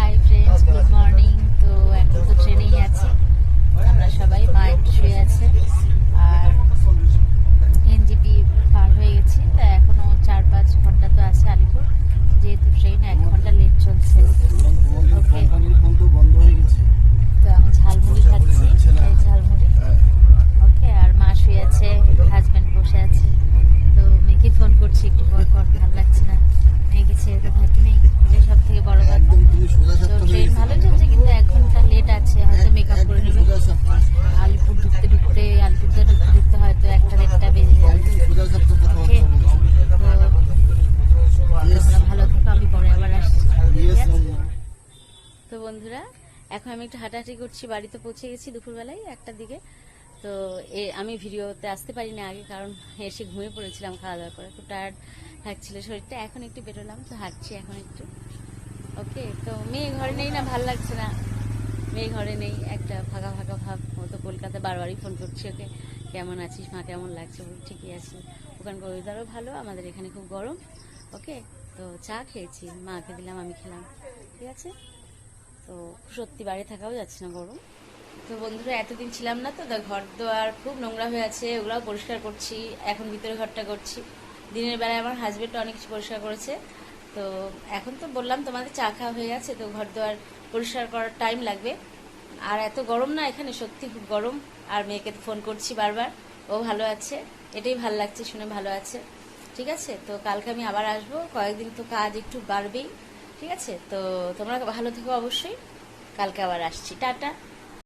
Hi friends, good morning. তো এখন তো ট্রেনেই আছি আমরা সবাই। মা একটু শুয়ে আছে আর এনজিপি পার হয়ে গেছি। তা এখনো 4-5 ঘন্টা তো আছে আলিপুর, যেহেতু ট্রেন 1 ঘন্টা লেট চলছে। ওকে, তো আমি ঝালমুড়ি খাচ্ছি, এই ঝালমুড়ি। ওকে, আর মা শুয়ে আছে, হাজব্যান্ড বসে আছে। তো মেয়েকে ফোন করছি একটু পর পর, ভালো লাগছে না, মেয়েকে ছেড়ে তো থাকি নেই, এটাই সব থেকে বড় কথা। তো ট্রেন ভালো চলছে, কিন্তু 1 ঘন্টা লেট আছে, হয়তো মেকআপ করে নেবে। আলিপুর ঢুকতে ঢুকতে, আলিপুরদুয়ার ঢুকতে ঢুকতে হয়তো 1টা বেজে যাবে। ওকে, তো তোমরা ভালো থেকো, আমি পরে আবার আসছি, ঠিক আছে? তো বন্ধুরা, এখন আমি একটু হাঁটাহাঁটি করছি, বাড়িতে পৌঁছে গেছি দুপুরবেলায় 1টার দিকে। তো আমি ভিডিওতে আসতে পারিনি আগে, কারণ এসে ঘুমিয়ে পড়েছিলাম খাওয়া দাওয়া করে, খুব টায়ার্ড লাগছিল শরীরটা। এখন একটু বেরোলাম, তো হাঁটছি এখন একটু। ওকে, তো মেয়ে ঘরে নেই না, ভাল লাগছে না, মেয়ে ঘরে নেই, একটা ফাঁকা ফাঁকা ভাব। ও তো কলকাতা বারবারই ফোন করছি ওকে, কেমন আছিস মা, কেমন লাগছে? বলি ঠিকই আছি। ওখানকার ওয়েদারও ভালো, আমাদের এখানে খুব গরম। ওকে, তো চা খেয়েছি, মাকে দিলাম, আমি খেলাম, ঠিক আছে? তো সত্যি বাইরে থাকাও যাচ্ছে না, গরম। তো বন্ধুরা, এতদিন ছিলাম না, তো ঘর দোয়ার খুব নোংরা হয়ে আছে, ওগুলাও পরিষ্কার করছি। এখন ভিতরে ঘরটা করছি। দিনের বেলায় আমার হাজবেন্ড অনেক কিছু পরিষ্কার করেছে। তো এখন তো বললাম তোমাদের চা খাওয়া হয়ে গেছে, তো ঘর দোয়ার পরিষ্কার করার টাইম লাগবে। আর এত গরম না এখানে, সত্যি খুব গরম। আর মেয়েকে ফোন করছি বারবার, ও ভালো আছে, এটাই ভালো লাগছে শুনে, ভালো আছে, ঠিক আছে? তো কালকে আমি আবার আসবো, কয়েকদিন তো কাজ একটু বাড়বেই, ঠিক আছে? তো তোমরা ভালো থেকো অবশ্যই, কালকে আবার আসছি, টাটা।